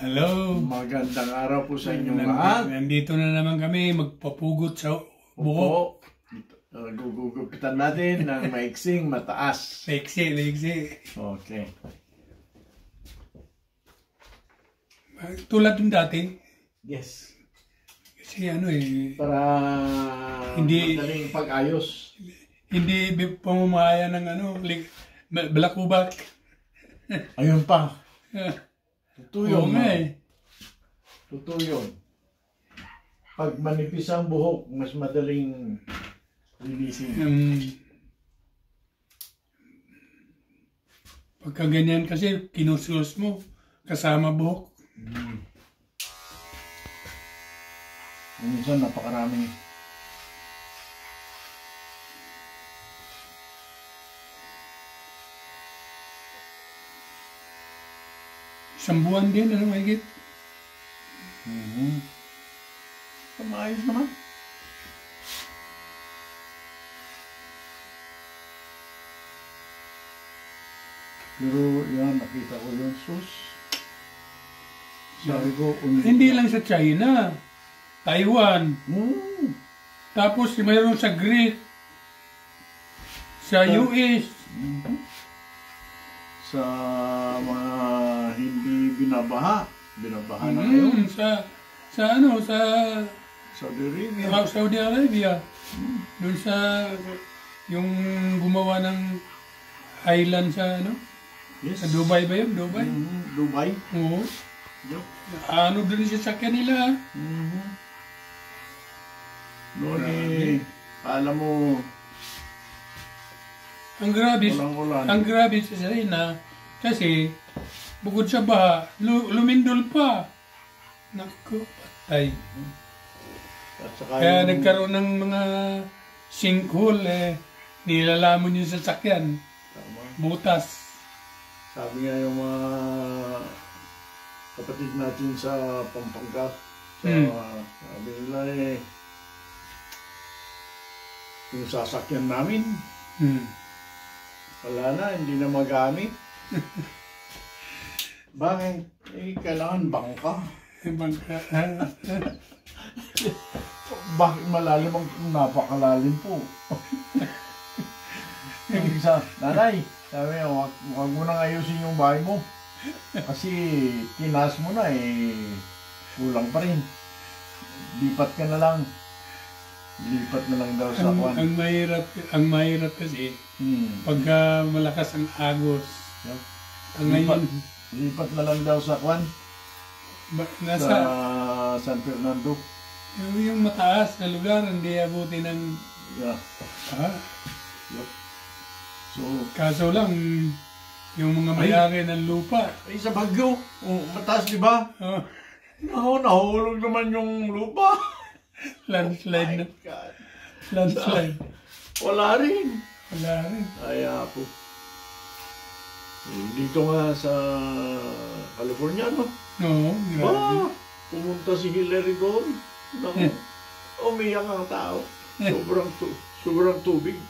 Hello. Magandang araw po sa inyong lahat. Nandito na naman kami magpapugot sa buhok. Gugugupitan natin ng maiksing mataas. Maiksi. Okay. Tulad ng dati. Yes. Kasi para hindi madaling pag-ayos. Hindi pamamaya ng balakubak. Ayun pa. Totoo yun. Totoo yun. Pag manipis ang buhok, mas madaling linisin. Pagka ganyan kasi, kinusulos mo, kasama buhok. Minsan napakarami. Isang buwan din, mahigit. Maayos naman. Pero yan, nakita ko yung sus. Sabi ko, hindi lang sa China, Taiwan. Tapos mayroon sa Greek, sa US. Sa mga hindi binabaha na ngayon. Sa Saudi Arabia. Saudi Arabia. Doon sa yung gumawa ng island sa Yes. sa Dubai ba yun? Dubai? Dubai. Oo. Yep. Doon yung sasakyan nila. Noon alam mo, Ang grabe sa China kasi bukod sa baha, lumindol pa. Naku, patay. At saka Kaya nagkaroon ng mga sinkhole, nilalamon yung sasakyan. Tama. Butas. Sabi nga yung mga kapatid natin sa Pampanga, sabi nila yung sasakyan namin, wala na, hindi na magamit. Bakit? Kailangan bangka. Bakit malalim ang napakalalim po? Yung isa, nanay, sabi niya, huwag mo nang ayusin yung bahay mo. Kasi tinaas mo na kulang pa rin. Lipat ka na lang. Lipat na lang daw sa kwan. Ang mahirap kasi, pagka malakas ang agos. Yep. Ngayon, lipat na lang daw sa kwan. Nasa sa San Fernando. Yung mataas na lugar, hindi abuti ng... Yeah. Yep. So, kaso lang, yung mga may-ari ng lupa. Sa Baguio, mataas di ba? Nahulog naman yung lupa. Landslide na. God. Landslide. Wala rin. Ay, po. Dito nga sa California, no? Oo, grabe. Pumunta si Hillary doon. Umiyak ang tao. Sobrang tubig.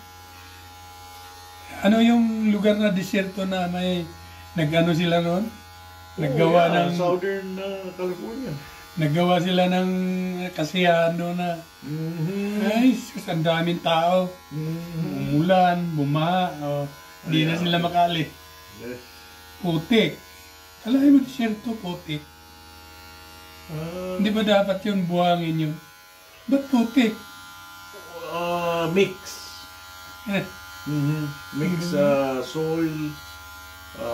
Ano yung lugar na desierto na may sila noon? Naggawa ng Southern California. Naggawa sila ng kasiyahan doon na ay, ang daming tao. Umulan, bumaha, hindi na sila makali. Yes. Putik. Alam mo, desierto, putik. Hindi ba dapat yun buhangin yun? Ba't putik? Mix. Mix soil,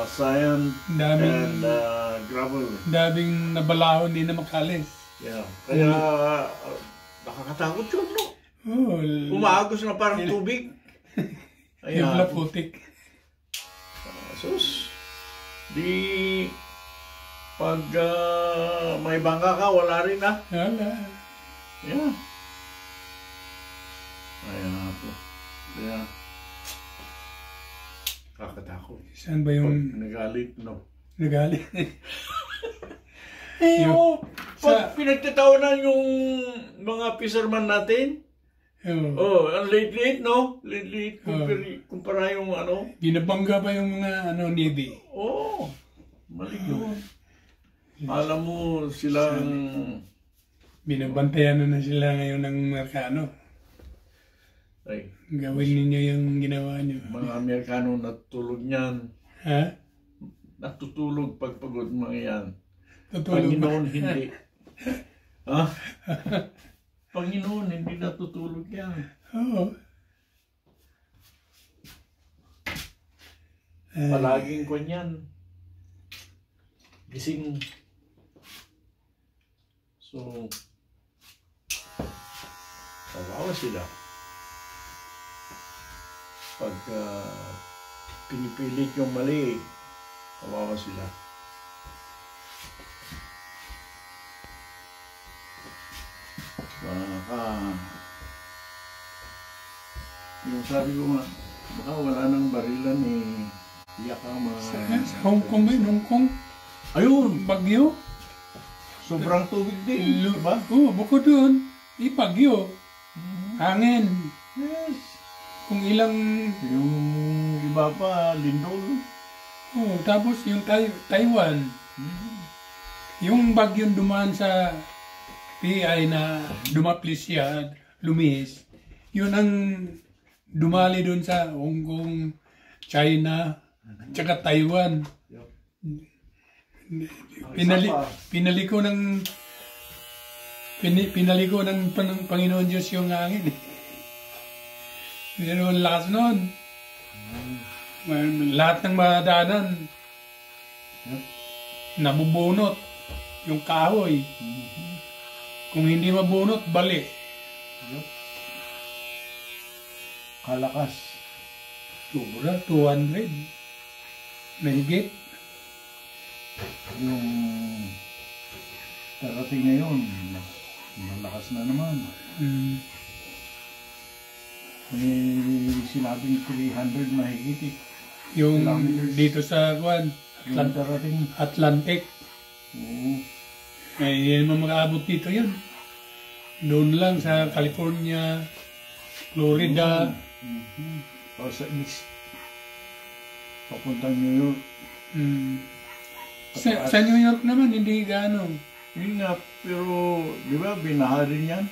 sand, and gravel. Daming nabalahon, hindi na makalis. Yeah. Kaya nakakatakot yun, no? Umaagos na parang tubig. Yung pala putik. Sus. Di pag may bangka ka, wala rin na. Wala. Yeah. Ayan po. Kaya kakatakot. Saan ba yung... Nagalit, no? Nagalit? Pag pinagtatawanan yung mga fisherman natin, ang late-late, no? Late-late, kumpara yung Ginabangga pa yung mga Navy. Mali yun. Alam mo silang... Binabantayan na sila ngayon ng Amerikano. Ay, Gawin ninyo yung ginawa nyo. mga Amerikano natutulog niyan. Ha? Natutulog pagpagod mga yan. Tutulog ba? Panginoon hindi. Ha? Panginoon hindi natutulog yan. Oo. Palaging kanyan. Gising. So, kawawa sila. Pag pinipilit yung mali, kawawa sila. Yung sabi ko nga, baka wala nang barilan iyak ka Sa Hong Kong ba? Hong Kong? Ayun! Bagyo? Sobrang tubig din, diba? Oo, bukod doon. Bagyo. Hangin. Yes. Kung ilang... Yung iba pa, lindol. Oh, tapos yung Taiwan. Yung bagyong dumaan sa PI na dumaplis siya, lumihis. Yun ang dumali doon sa Hong Kong, China, tsaka Taiwan. Pinali ko ng Panginoon Diyos yung hangin. Pero ang lakas noon. Lahat ng madaanan nabubunot yung kahoy. Kung hindi mabunot, bali. Kalakas. Sobra, 200. Mahigit. Yung darating ngayon, malakas na naman. May sinabing 300 mahigit. Yung dito sa Atlantic. Oo. Eh, hindi naman makaabot dito yun. Doon lang sa California, Florida. O sa east. Papuntang New York. Sa New York naman, hindi gaano. Yun nga, pero di ba binahari niyan?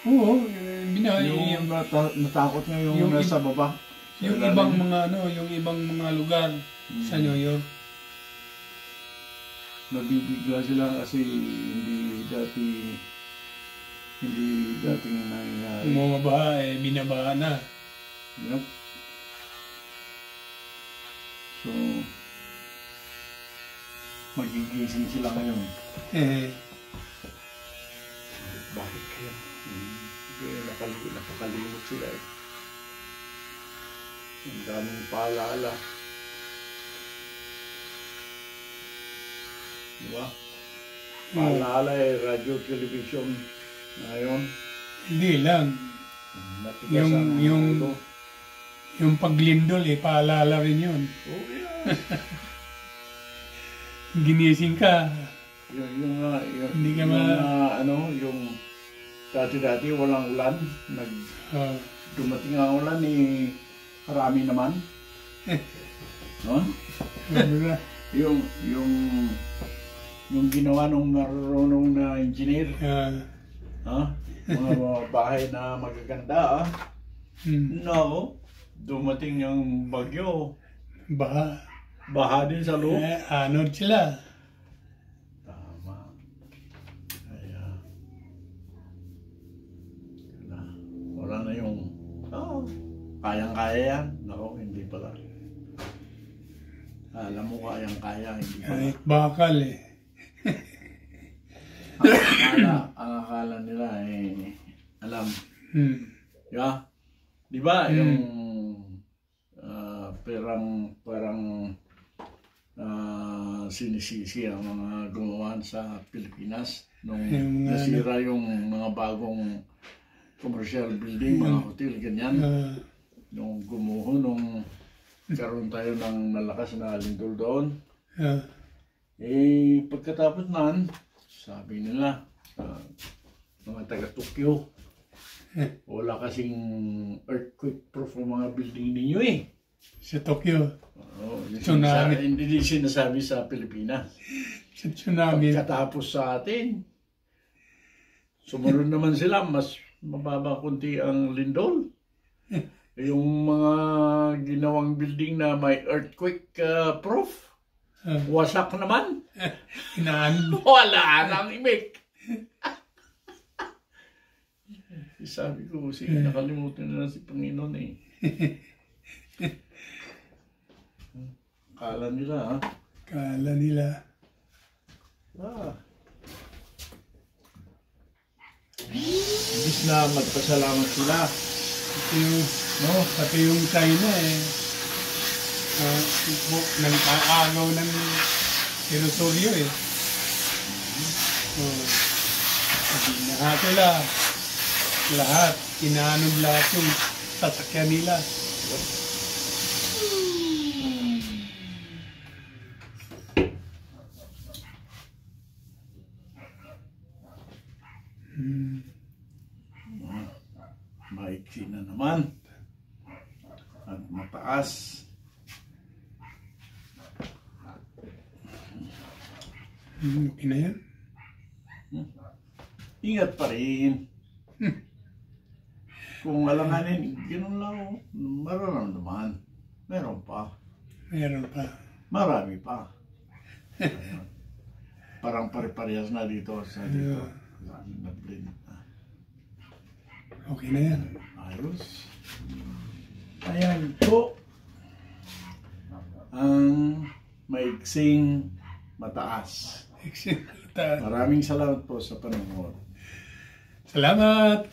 Oo, binahay Yung natakot nga yung nasa baba. Yung ibang mga lugar sa New York. Nabibigla sila kasi hindi dating nangyayari. Bumabaha, binabaha na. Yep. So, magigising sila ngayon. Bakit kaya? Nakakalimot sila eh. Ang daming paalala. Diba? Paalala radyo, television. Ngayon. Hindi lang. Yung paglindol paalala rin yun. Oh, yeah. Ginising ka. Yung dati walang ulan. Dumating ang ulan karami naman. No? yung ginawa ng marunong na engineer. Mga bahay na magaganda. No, dumating yung bagyo. Baha din sa loob. Anod sila. Tama. Wala na yung kayang-kaya yan. Nako, hindi pala. Alam mo kayang-kaya, hindi pala. Bakal Ang akala nila alam. Yeah? Di ba yung parang sinisisi ang mga gumawa sa Pilipinas nung nasira yung mga bagong commercial building, mga hotel, ganyan. Nung gumuho, nung karoon tayo ng malakas na lindol doon. Pagkatapos nan, sabi nila, mga taga-Tokyo, wala kasing earthquake-proof ang mga building ninyo Sa Tokyo. Hindi sinasabi sa Pilipinas. Sa tsunami. Pagkatapos sa atin, sumunod naman sila, mas mababa kunti ang lindol. Yung mga ginawang building na may earthquake proof, wasak naman. Wala nang imik. Sabi ko, sige, nakalimutan na si Panginoon eh. Kala nila, ha? Kala nila. Ibig na magpasalamat sila. Pati yung China nagkaagaw ng sinusuryo lahat, inaanod lahat yung sasakyan nila. Maiksi na naman. At mataas. Okay na yan. Ingat pa rin. Kung alanganin, gano'n lang. Mararamdaman. Meron pa. Marami pa. Parang pare-parehas na dito sa dito. Nag-blend na. Okay na yan. Ayos. Ayan po ang maiksing mataas. Maraming salamat po sa panonood. Salamat!